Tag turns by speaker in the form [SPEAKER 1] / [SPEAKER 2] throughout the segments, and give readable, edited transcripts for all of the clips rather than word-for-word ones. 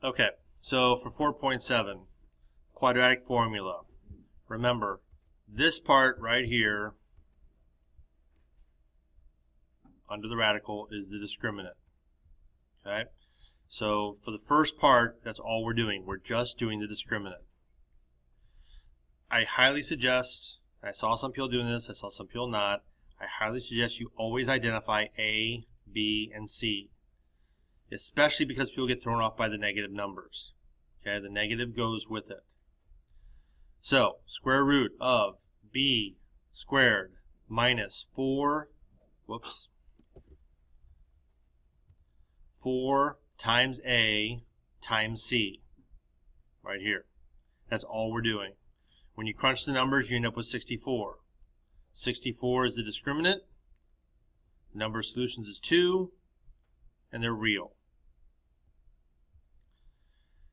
[SPEAKER 1] Okay, so for 4.7, quadratic formula. Remember, this part right here under the radical is the discriminant. Okay, so for the first part, that's all we're doing. We're just doing the discriminant. I highly suggest, I saw some people doing this, I saw some people not, I highly suggest you always identify A, B, and C, especially because people get thrown off by the negative numbers. Okay, the negative goes with it. So, square root of B squared minus 4 times A times C, right here. That's all we're doing. When you crunch the numbers, you end up with 64. 64 is the discriminant. The number of solutions is 2, and they're real.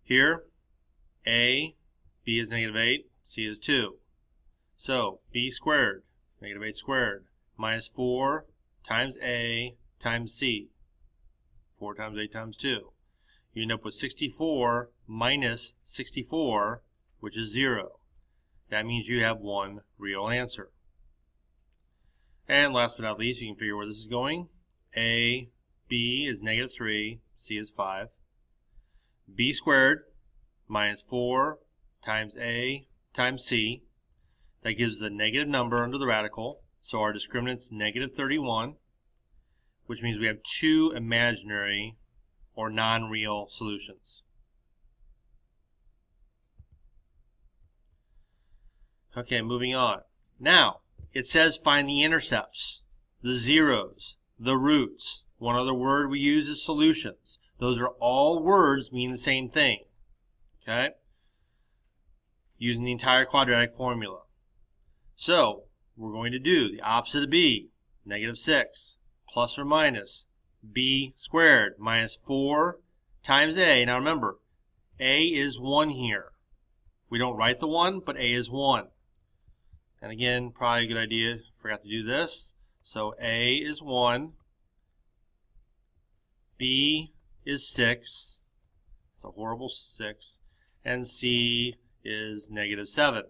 [SPEAKER 1] Here, A, B is negative 8, C is 2. So, B squared, negative 8 squared, minus 4 times A times C. 4 times 8 times 2. You end up with 64 minus 64, which is 0. That means you have one real answer. And last but not least, you can figure where this is going. A, B is negative 3, C is 5. B squared minus 4 times A times C. That gives us a negative number under the radical. So our discriminant's negative 31, which means we have two imaginary or non-real solutions. Okay, moving on. Now, it says find the intercepts, the zeros, the roots. One other word we use is solutions. Those are all words mean the same thing. Okay? Using the entire quadratic formula. So, we're going to do the opposite of B, negative 6, plus or minus B squared minus 4 times A. Now remember, A is 1 here. We don't write the 1, but A is 1. And again, probably a good idea, forgot to do this. So A is 1, B is 6, it's a horrible 6, and C is negative 7.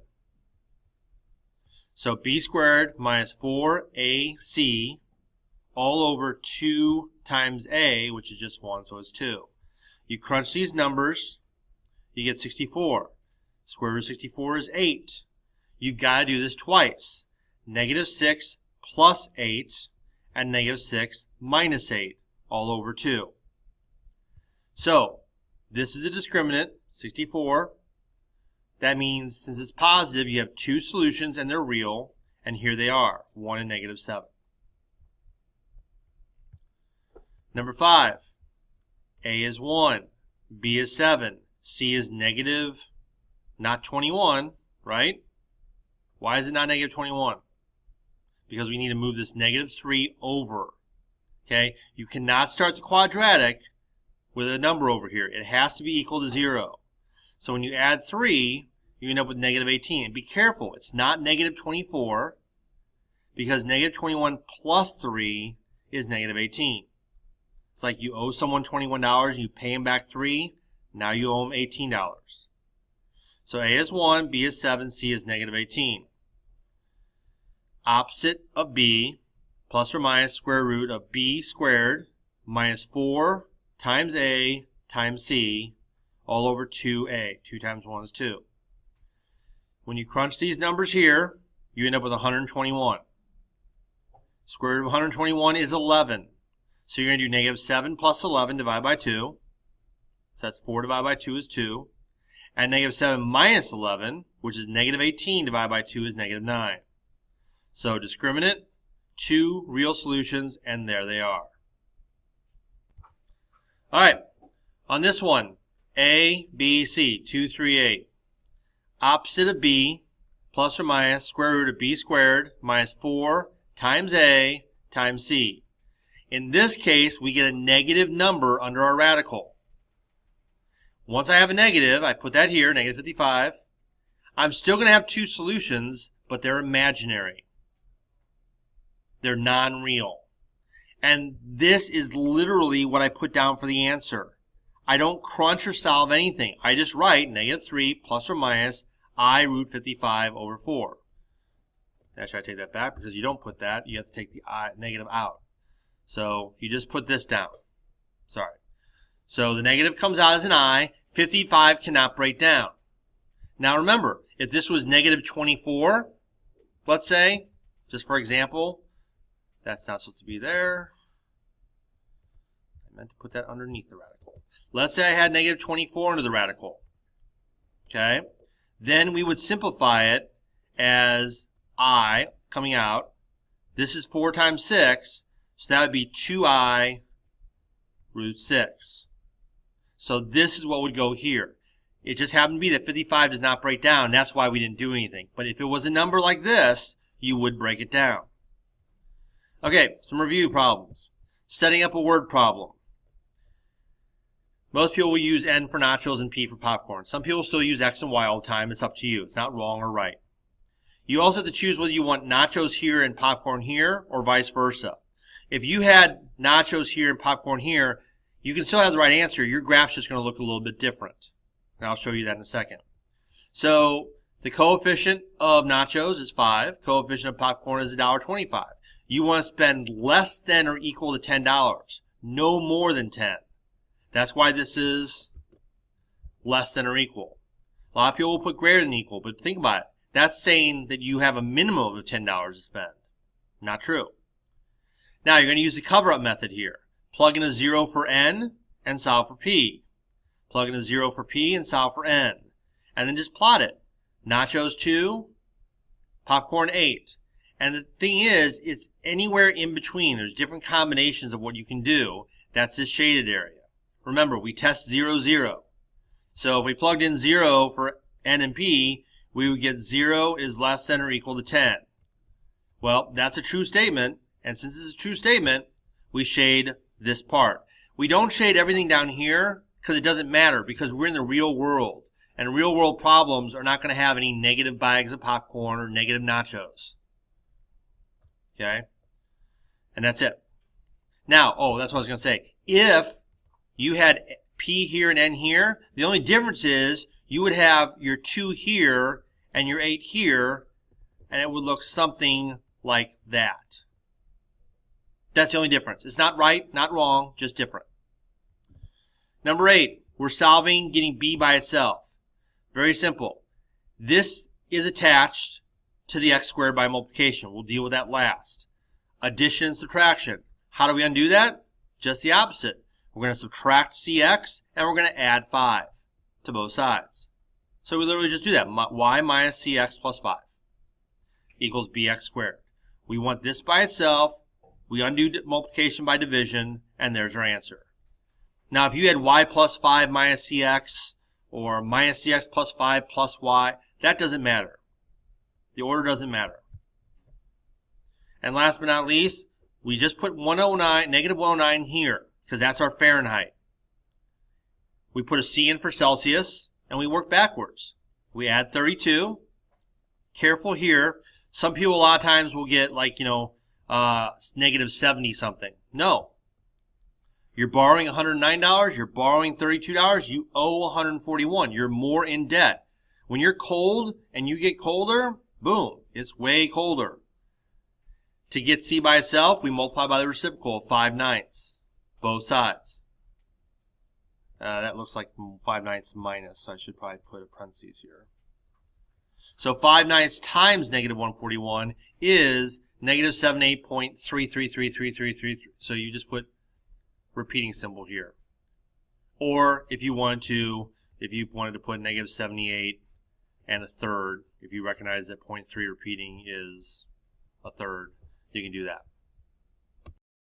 [SPEAKER 1] So B squared minus 4AC all over 2 times A, which is just 1, so it's 2. You crunch these numbers, you get 64. Square root of 64 is 8. You've got to do this twice. Negative 6 plus 8 and negative 6 minus 8 all over 2. So this is the discriminant, 64. That means since it's positive, you have two solutions and they're real, and here they are, 1 and negative 7. Number 5, A is 1, B is 7, C is negative, not 21, right? Why is it not negative 21? Because we need to move this negative 3 over. Okay? You cannot start the quadratic with a number over here. It has to be equal to 0. So when you add 3, you end up with negative 18. And be careful, it's not negative 24, because negative 21 plus 3 is negative 18. It's like you owe someone $21 and you pay him back 3. Now you owe him $18. So A is 1, B is 7, C is negative 18. Opposite of B, plus or minus square root of B squared minus 4 times A times C all over 2A. 2 times 1 is 2. When you crunch these numbers here, you end up with 121. Square root of 121 is 11. So you're going to do negative 7 plus 11 divided by 2. So that's 4 divided by 2 is 2. And negative 7 minus 11, which is negative 18 divided by 2, is negative 9. So discriminant, 2 real solutions, and there they are. All right, on this one, A, B, C, 2, 3, 8. Opposite of B, plus or minus square root of B squared minus 4 times A times C. In this case, we get a negative number under our radical. Once I have a negative, I put that here, negative 55. I'm still going to have two solutions, but they're imaginary. They're non-real. And this is literally what I put down for the answer. I don't crunch or solve anything. I just write -3 plus or minus I root 55 over 4. Actually, I take that back because you don't put that. You have to take the negative out. So you just put this down. Sorry. So the negative comes out as an I. 55 cannot break down. Now remember, if this was -24, let's say, just for example, that's not supposed to be there. I meant to put that underneath the radical. Let's say I had -24 under the radical. Okay? Then we would simplify it as I coming out. This is 4 times 6, so that would be 2I root 6. So this is what would go here. It just happened to be that 55 does not break down. That's why we didn't do anything. But if it was a number like this, you would break it down. Okay, some review problems. Setting up a word problem. Most people will use N for nachos and P for popcorn. Some people still use X and Y all the time. It's up to you. It's not wrong or right. You also have to choose whether you want nachos here and popcorn here or vice versa. If you had nachos here and popcorn here, you can still have the right answer. Your graph's just going to look a little bit different. And I'll show you that in a second. So the coefficient of nachos is 5. Coefficient of popcorn is $1.25. You want to spend less than or equal to $10. No more than 10. That's why this is less than or equal. A lot of people will put greater than equal, but think about it. That's saying that you have a minimum of $10 to spend. Not true. Now you're going to use the cover-up method here. Plug in a 0 for N and solve for P. Plug in a 0 for P and solve for N. And then just plot it. Nachos 2, popcorn 8. And the thing is, it's anywhere in between. There's different combinations of what you can do. That's this shaded area. Remember, we test 0, 0. So if we plugged in 0 for N and P, we would get 0 is less than or equal to 10. Well, that's a true statement. And since it's a true statement, we shade this part. We don't shade everything down here because it doesn't matter, because we're in the real world. And real world problems are not going to have any negative bags of popcorn or negative nachos. Okay? And that's it. Now, that's what I was going to say. If you had P here and N here, the only difference is you would have your 2 here and your 8 here, and it would look something like that. That's the only difference. It's not right, not wrong, just different. Number 8, we're solving getting B by itself. Very simple. This is attached to the x squared by multiplication. We'll deal with that last. Addition and subtraction. How do we undo that? Just the opposite. We're going to subtract cx, and we're going to add 5 to both sides. So we literally just do that. Y minus cx plus 5 equals bx squared. We want this by itself. We undo multiplication by division, and there's our answer. Now, if you had y plus 5 minus cx, or minus cx plus 5 plus y, that doesn't matter. The order doesn't matter. And last but not least, we just put negative 109 here, because that's our Fahrenheit. We put a C in for Celsius, and we work backwards. We add 32. Careful here. Some people a lot of times will get negative 70 something. No. You're borrowing $109. You're borrowing $32. You owe $141. You're more in debt. When you're cold and you get colder, boom, it's way colder. To get C by itself, we multiply by the reciprocal of 5/9, both sides. That looks like 5/9 minus, so I should probably put a parentheses here. So 5/9 times negative 141 is negative 78.333333. So you just put repeating symbol here. Or if you wanted to put negative 78 and a third, if you recognize that 0.3 repeating is a third, you can do that.